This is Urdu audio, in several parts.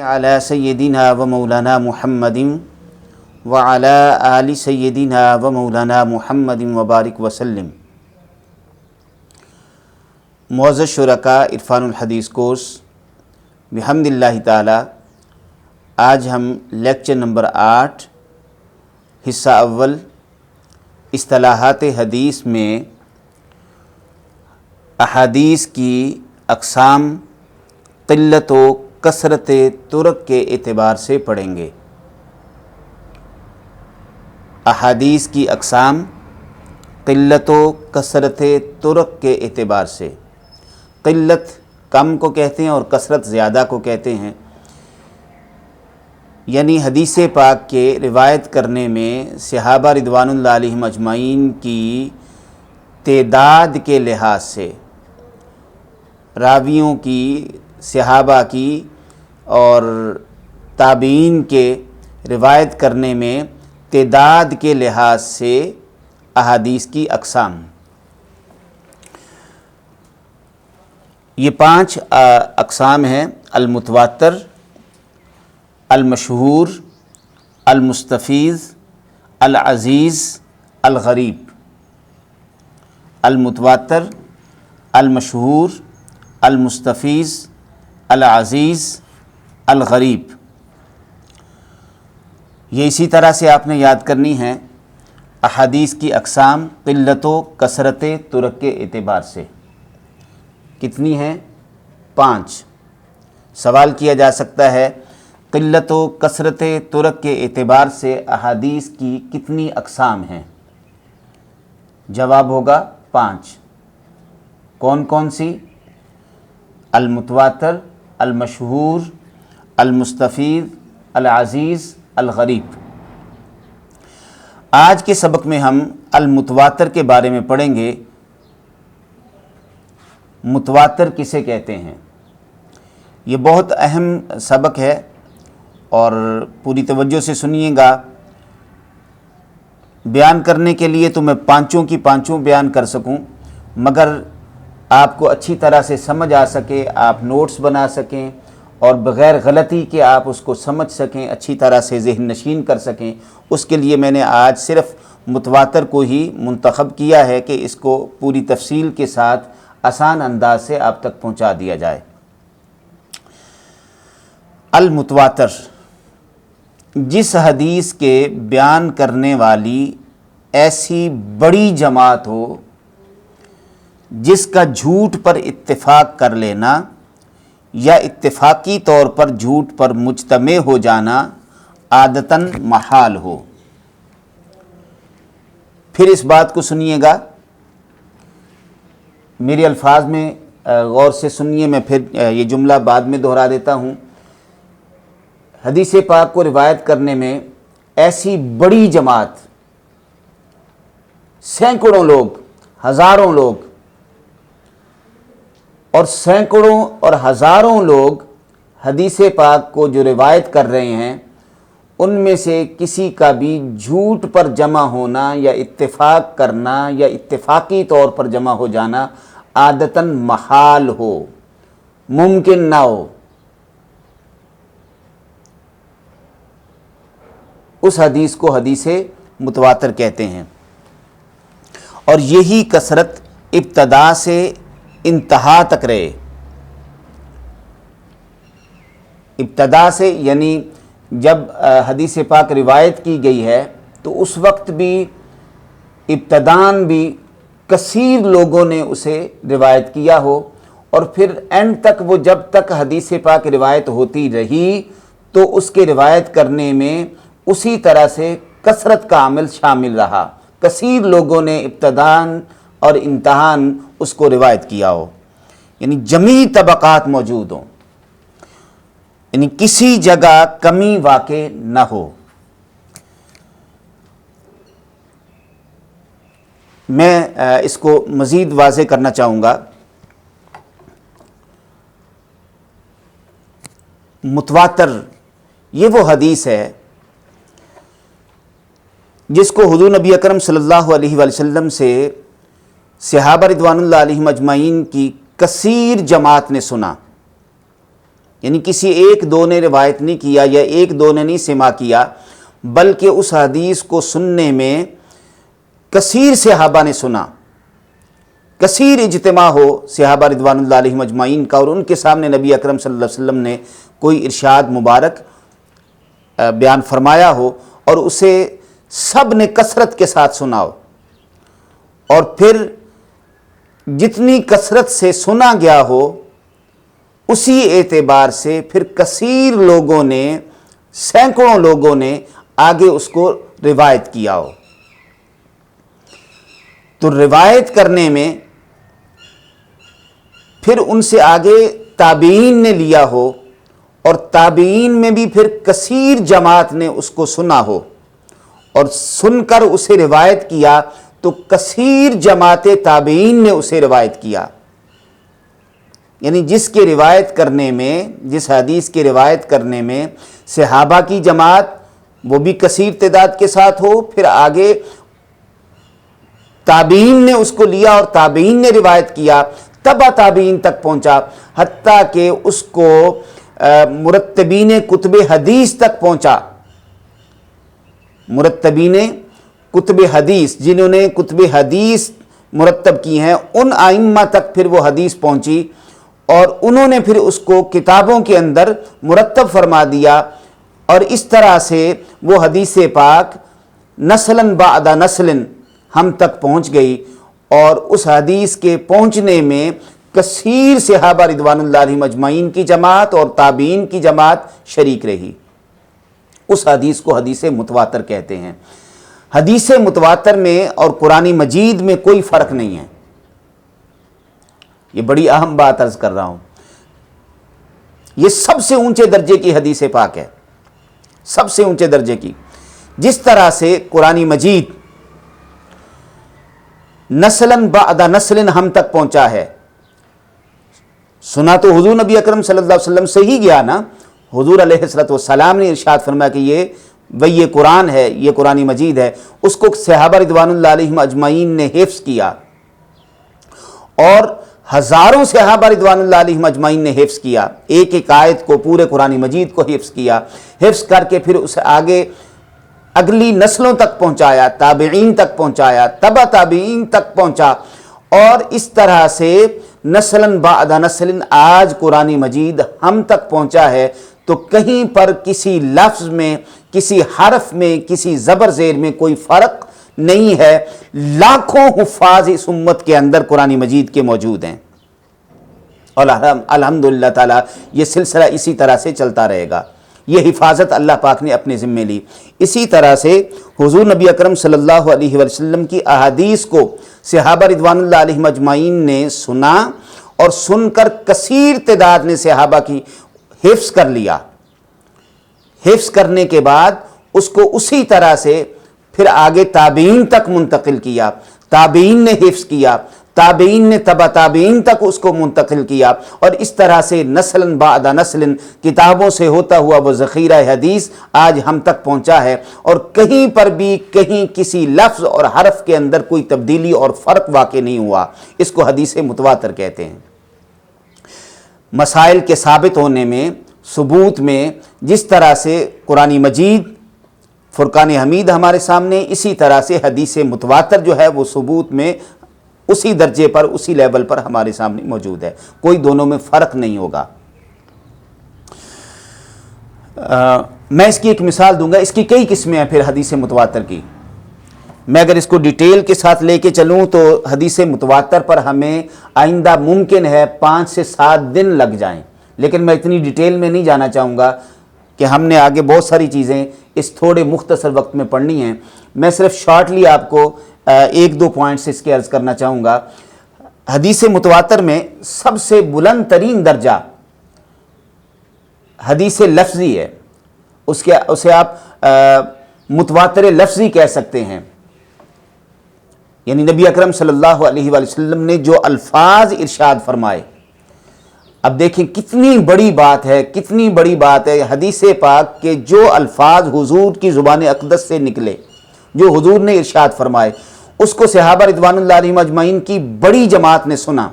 علی سیدنا و مولانا محمد وعلی آل سیدنا و مولانا محمد وبارک وسلم۔ معزز شرکاء عرفان الحدیث کورس بحمد اللہ تعالی، آج ہم لیکچر نمبر 8 حصہ اول اصطلاحات حدیث میں احادیث کی اقسام قلت و کثرت طرق کے اعتبار سے پڑھیں گے۔ احادیث کی اقسام قلت و کثرت طرق کے اعتبار سے، قلت کم کو کہتے ہیں اور کثرت زیادہ کو کہتے ہیں، یعنی حدیث پاک کے روایت کرنے میں صحابہ رضوان اللہ علیہم اجمعین کی تعداد کے لحاظ سے، راویوں کی، صحابہ کی اور تابعین کے روایت کرنے میں تعداد کے لحاظ سے احادیث کی اقسام، یہ 5 اقسام ہیں: المتواتر، المشہور، المستفیض، العزیز، الغریب۔ المتواتر، المشہور، المستفیض، العزیز، الغریب، یہ اسی طرح سے آپ نے یاد کرنی ہے احادیث کی اقسام قلت و کثرت طرق کے اعتبار سے۔ کتنی ہیں؟ 5۔ سوال کیا جا سکتا ہے قلت و کثرت طرق کے اعتبار سے احادیث کی کتنی اقسام ہیں؟ جواب ہوگا 5۔ کون کون سی؟ المتواتر، المشہور، المستفیض، العزیز، الغریب۔ آج کے سبق میں ہم المتواتر کے بارے میں پڑھیں گے۔ متواتر کسے کہتے ہیں؟ یہ بہت اہم سبق ہے اور پوری توجہ سے سنیے گا۔ بیان کرنے کے لیے تو میں 5 کی 5 بیان کر سکوں، مگر آپ کو اچھی طرح سے سمجھ آ سکے، آپ نوٹس بنا سکیں اور بغیر غلطی کے آپ اس کو سمجھ سکیں، اچھی طرح سے ذہن نشین کر سکیں، اس کے لیے میں نے آج صرف متواتر کو ہی منتخب کیا ہے کہ اس کو پوری تفصیل کے ساتھ آسان انداز سے آپ تک پہنچا دیا جائے۔ المتواتر، جس حدیث کے بیان کرنے والی ایسی بڑی جماعت ہو جس کا جھوٹ پر اتفاق کر لینا یا اتفاقی طور پر جھوٹ پر مجتمع ہو جانا عادتاً محال ہو۔ پھر اس بات کو سنیے گا، میرے الفاظ میں غور سے سنیے، میں پھر یہ جملہ بعد میں دہرا دیتا ہوں۔ حدیث پاک کو روایت کرنے میں ایسی بڑی جماعت، سینکڑوں لوگ، ہزاروں لوگ اور سینکڑوں اور ہزاروں لوگ حدیث پاک کو جو روایت کر رہے ہیں، ان میں سے کسی کا بھی جھوٹ پر جمع ہونا یا اتفاق کرنا یا اتفاقی طور پر جمع ہو جانا عادتاً محال ہو، ممکن نہ ہو، اس حدیث کو حدیث متواتر کہتے ہیں۔ اور یہی کثرت ابتدا سے انتہا تک رہے۔ ابتدا سے یعنی جب حدیث پاک روایت کی گئی ہے تو اس وقت بھی ابتداً بھی کثیر لوگوں نے اسے روایت کیا ہو، اور پھر اینڈ تک وہ جب تک حدیث پاک روایت ہوتی رہی تو اس کے روایت کرنے میں اسی طرح سے کثرت کا عمل شامل رہا، کثیر لوگوں نے ابتداً اور انتہاً اس کو روایت کیا ہو، یعنی جمیع طبقات موجود ہوں، یعنی کسی جگہ کمی واقع نہ ہو۔ میں اس کو مزید واضح کرنا چاہوں گا۔ متواتر یہ وہ حدیث ہے جس کو حضور نبی اکرم صلی اللہ علیہ وآلہ وسلم سے صحابہ رضوان اللہ علیہم اجمعین کی کثیر جماعت نے سنا، یعنی کسی ایک دو نے روایت نہیں کیا یا ایک دو نے نہیں سماع کیا، بلکہ اس حدیث کو سننے میں کثیر صحابہ نے سنا، کثیر اجتماع ہو صحابہ رضوان اللہ علیہم اجمعین کا، اور ان کے سامنے نبی اکرم صلی اللہ علیہ وسلم نے کوئی ارشاد مبارک بیان فرمایا ہو اور اسے سب نے کثرت کے ساتھ سنا ہو، اور پھر جتنی کثرت سے سنا گیا ہو اسی اعتبار سے پھر کثیر لوگوں نے، سینکڑوں لوگوں نے آگے اس کو روایت کیا ہو، تو روایت کرنے میں پھر ان سے آگے تابعین نے لیا ہو، اور تابعین میں بھی پھر کثیر جماعت نے اس کو سنا ہو اور سن کر اسے روایت کیا، تو کثیر جماعت تابعین نے اسے روایت کیا۔ یعنی جس کے روایت کرنے میں، جس حدیث کے روایت کرنے میں صحابہ کی جماعت وہ بھی کثیر تعداد کے ساتھ ہو، پھر آگے تابعین نے اس کو لیا اور تابعین نے روایت کیا، تبع تابعین تک پہنچا، حتیٰ کہ اس کو مرتبین کتب حدیث تک پہنچا۔ مرتبین کتب حدیث، جنہوں نے کتب حدیث مرتب کی ہیں، ان ائمہ تک پھر وہ حدیث پہنچی، اور انہوں نے پھر اس کو کتابوں کے اندر مرتب فرما دیا، اور اس طرح سے وہ حدیث پاک نسلاً بعد نسل ہم تک پہنچ گئی، اور اس حدیث کے پہنچنے میں کثیر صحابہ رضوان اللہ علیہم اجمعین کی جماعت اور تابعین کی جماعت شریک رہی۔ اس حدیث کو حدیث متواتر کہتے ہیں۔ حدیث متواتر میں اور قرآن مجید میں کوئی فرق نہیں ہے، یہ بڑی اہم بات عرض کر رہا ہوں۔ یہ سب سے اونچے درجے کی حدیث پاک ہے، سب سے اونچے درجے کی۔ جس طرح سے قرآن مجید نسلاً بعد نسل ہم تک پہنچا ہے، سنا تو حضور نبی اکرم صلی اللہ علیہ وسلم سے ہی گیا نا۔ حضور علیہ السلام نے ارشاد فرمایا کہ یہ قرآن ہے، یہ قرآن مجید ہے۔ اس کو صحابہ رضوان اللہ علیہم اجمعین نے حفظ کیا، اور ہزاروں صحابہ رضوان اللہ علیہم اجمعین نے حفظ کیا، ایک ایک آیت کو، پورے قرآن مجید کو حفظ کیا، حفظ کر کے پھر اسے آگے اگلی نسلوں تک پہنچایا، تابعین تک پہنچایا، تبع تابعین تک پہنچا، اور اس طرح سے نسلاً بعد نسل آج قرآن مجید ہم تک پہنچا ہے۔ تو کہیں پر کسی لفظ میں، کسی حرف میں، کسی زبر زیر میں کوئی فرق نہیں ہے۔ لاکھوں حفاظ اس امت کے اندر قرآن مجید کے موجود ہیں، اور الحمدللہ تعالی یہ سلسلہ اسی طرح سے چلتا رہے گا۔ یہ حفاظت اللہ پاک نے اپنے ذمے لی۔ اسی طرح سے حضور نبی اکرم صلی اللہ علیہ وسلم کی احادیث کو صحابہ رضوان اللہ علیہم اجمعین نے سنا، اور سن کر کثیر تعداد نے صحابہ کی حفظ کر لیا۔ حفظ کرنے کے بعد اس کو اسی طرح سے پھر آگے تابعین تک منتقل کیا، تابعین نے حفظ کیا، تابعین نے تبع تابعین تک اس کو منتقل کیا، اور اس طرح سے نسلاً بعد نسل کتابوں سے ہوتا ہوا وہ ذخیرہ حدیث آج ہم تک پہنچا ہے، اور کہیں پر بھی کہیں کسی لفظ اور حرف کے اندر کوئی تبدیلی اور فرق واقع نہیں ہوا۔ اس کو حدیث متواتر کہتے ہیں۔ مسائل کے ثابت ہونے میں، ثبوت میں، جس طرح سے قرآن مجید فرقان حمید ہمارے سامنے، اسی طرح سے حدیث متواتر جو ہے وہ ثبوت میں اسی درجے پر، اسی لیول پر ہمارے سامنے موجود ہے، کوئی دونوں میں فرق نہیں ہوگا۔ میں اس کی ایک مثال دوں گا۔ اس کی کئی قسمیں ہیں پھر حدیث متواتر کی۔ میں اگر اس کو ڈیٹیل کے ساتھ لے کے چلوں تو حدیث متواتر پر ہمیں آئندہ ممکن ہے 5 سے 7 دن لگ جائیں، لیکن میں اتنی ڈیٹیل میں نہیں جانا چاہوں گا کہ ہم نے آگے بہت ساری چیزیں اس تھوڑے مختصر وقت میں پڑھنی ہیں۔ میں صرف شارٹلی آپ کو 1-2 پوائنٹس اس کے عرض کرنا چاہوں گا۔ حدیث متواتر میں سب سے بلند ترین درجہ حدیث لفظی ہے، اسے آپ متواتر لفظی کہہ سکتے ہیں۔ یعنی نبی اکرم صلی اللہ علیہ وآلہ وسلم نے جو الفاظ ارشاد فرمائے، اب دیکھیں کتنی بڑی بات ہے، کتنی بڑی بات ہے حدیث پاک کے جو الفاظ حضور کی زبان اقدس سے نکلے، جو حضور نے ارشاد فرمائے، اس کو صحابہ رضوان اللہ علیہم اجمعین کی بڑی جماعت نے سنا۔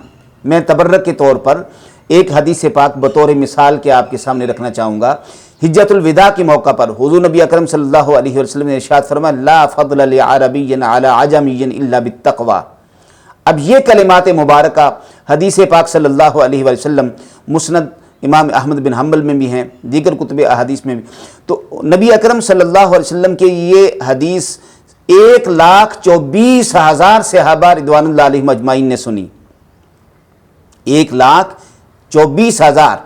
میں تبرک کے طور پر ایک حدیث پاک بطور مثال کے آپ کے سامنے رکھنا چاہوں گا۔ حجۃ الوداع کے موقع پر حضور نبی اکرم صلی اللہ علیہ وسلم نے ارشاد فرمایا لا فضل لعربی علی عجمی الا بالتقوی۔ اب یہ کلمات مبارکہ حدیث پاک صلی اللہ علیہ وسلم مسند امام احمد بن حنبل میں بھی ہیں، دیگر کتب احادیث میں بھی، تو نبی اکرم صلی اللہ علیہ وسلم کے یہ حدیث 1,24,000 صحابہ رضوان اللہ علیہم اجمعین نے سنی۔ 1,24,000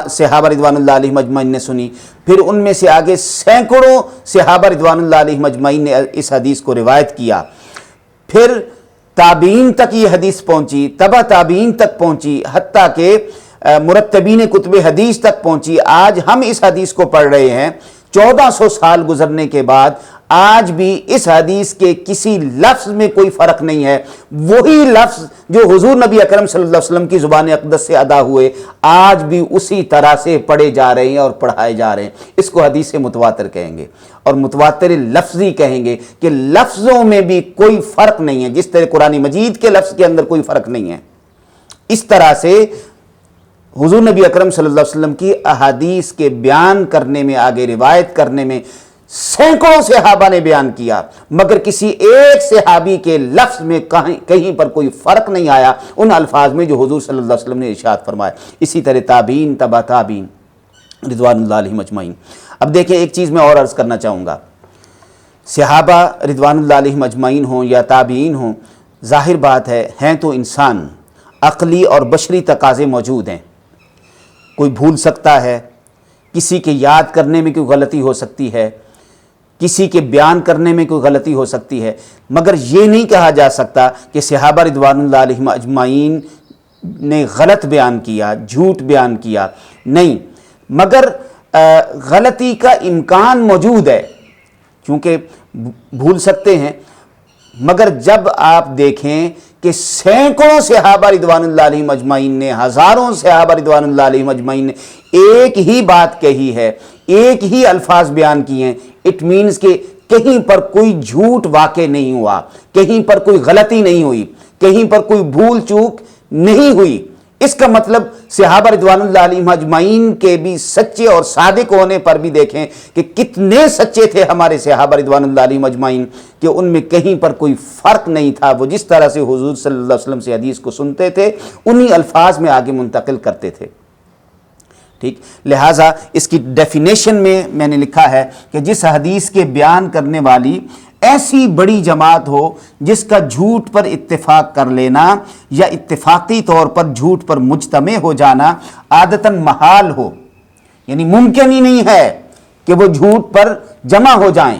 صحابہ رضوان اللہ علیہم اجمعین نے سنی، پھر ان میں سے آگے سینکڑوں صحابہ رضوان اللہ علیہم اجمعین نے اس حدیث کو روایت کیا، پھر تابعین تک یہ حدیث پہنچی، تبع تابعین تک پہنچی، حتیٰ کہ مرتبین کتب حدیث تک پہنچی۔ آج ہم اس حدیث کو پڑھ رہے ہیں 1400 سال گزرنے کے بعد، آج بھی اس حدیث کے کسی لفظ میں کوئی فرق نہیں ہے، وہی لفظ جو حضور نبی اکرم صلی اللہ علیہ وسلم کی زبان اقدس سے ادا ہوئے آج بھی اسی طرح سے پڑھے جا رہے ہیں اور پڑھائے جا رہے ہیں۔ اس کو حدیث متواتر کہیں گے، اور متواتر لفظی کہیں گے کہ لفظوں میں بھی کوئی فرق نہیں ہے، جس طرح قرآن مجید کے لفظ کے اندر کوئی فرق نہیں ہے، اس طرح سے حضور نبی اکرم صلی اللہ علیہ وسلم کی احادیث کے بیان کرنے میں، آگے روایت کرنے میں سینکڑوں صحابہ نے بیان کیا، مگر کسی ایک صحابی کے لفظ میں کہیں پر کوئی فرق نہیں آیا ان الفاظ میں جو حضور صلی اللہ علیہ وسلم نے ارشاد فرمایا۔ اسی طرح تابعین، تبع تابعین رضوان اللہ علیہم اجمعین۔ اب دیکھیں ایک چیز میں اور عرض کرنا چاہوں گا، صحابہ رضوان اللہ علیہم اجمعین ہوں یا تابعین ہوں، ظاہر بات ہے ہیں تو انسان، عقلی اور بشری تقاضے موجود ہیں، کوئی بھول سکتا ہے، کسی کے یاد کرنے میں کوئی غلطی ہو سکتی ہے، کسی کے بیان کرنے میں کوئی غلطی ہو سکتی ہے، مگر یہ نہیں کہا جا سکتا کہ صحابہ رضوان اللہ علیہم اجمعین نے غلط بیان کیا، جھوٹ بیان کیا، نہیں، مگر غلطی کا امکان موجود ہے، کیونکہ بھول سکتے ہیں، مگر جب آپ دیکھیں کہ سینکڑوں صحابہ رضوان اللہ علیہم اجمعین نے، ہزاروں صحابہ رضوان اللہ علیہم اجمعین نے ایک ہی بات کہی ہے، ایک ہی الفاظ بیان کیے ہیں، اٹ مینز کہ کہیں پر کوئی جھوٹ واقع نہیں ہوا، کہیں پر کوئی غلطی نہیں ہوئی، کہیں پر کوئی بھول چوک نہیں ہوئی۔ اس کا مطلب صحابہ رضوان اللہ علیہم اجمعین کے بھی سچے اور صادق ہونے پر بھی دیکھیں کہ کتنے سچے تھے ہمارے صحابہ رضوان اللہ علیہم اجمعین، کہ ان میں کہیں پر کوئی فرق نہیں تھا، وہ جس طرح سے حضور صلی اللہ علیہ وسلم سے حدیث کو سنتے تھے انہی الفاظ میں آگے منتقل کرتے تھے۔ ٹھیک، لہٰذا اس کی ڈیفینیشن میں نے لکھا ہے کہ جس حدیث کے بیان کرنے والی ایسی بڑی جماعت ہو جس کا جھوٹ پر اتفاق کر لینا یا اتفاقی طور پر جھوٹ پر مجتمع ہو جانا عادتاً محال ہو، یعنی ممکن ہی نہیں ہے کہ وہ جھوٹ پر جمع ہو جائیں،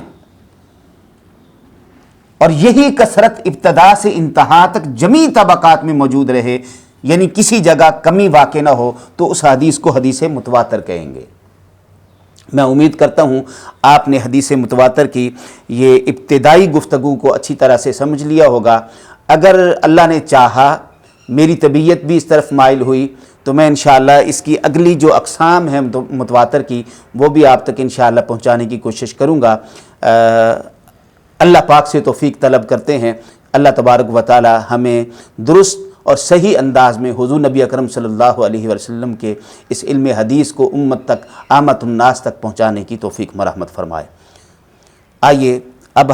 اور یہی کثرت ابتدا سے انتہا تک جمیع طبقات میں موجود رہے، یعنی کسی جگہ کمی واقع نہ ہو، تو اس حدیث کو حدیث متواتر کہیں گے۔ میں امید کرتا ہوں آپ نے حدیث متواتر کی یہ ابتدائی گفتگو کو اچھی طرح سے سمجھ لیا ہوگا۔ اگر اللہ نے چاہا، میری طبیعت بھی اس طرف مائل ہوئی، تو میں انشاءاللہ اس کی اگلی جو اقسام ہیں متواتر کی وہ بھی آپ تک انشاءاللہ پہنچانے کی کوشش کروں گا۔ اللہ پاک سے توفیق طلب کرتے ہیں، اللہ تبارک و تعالی ہمیں درست اور صحیح انداز میں حضور نبی اکرم صلی اللہ علیہ وسلم کے اس علم حدیث کو امت تک، عامت الناس تک پہنچانے کی توفیق مرحمت فرمائے۔ آئیے اب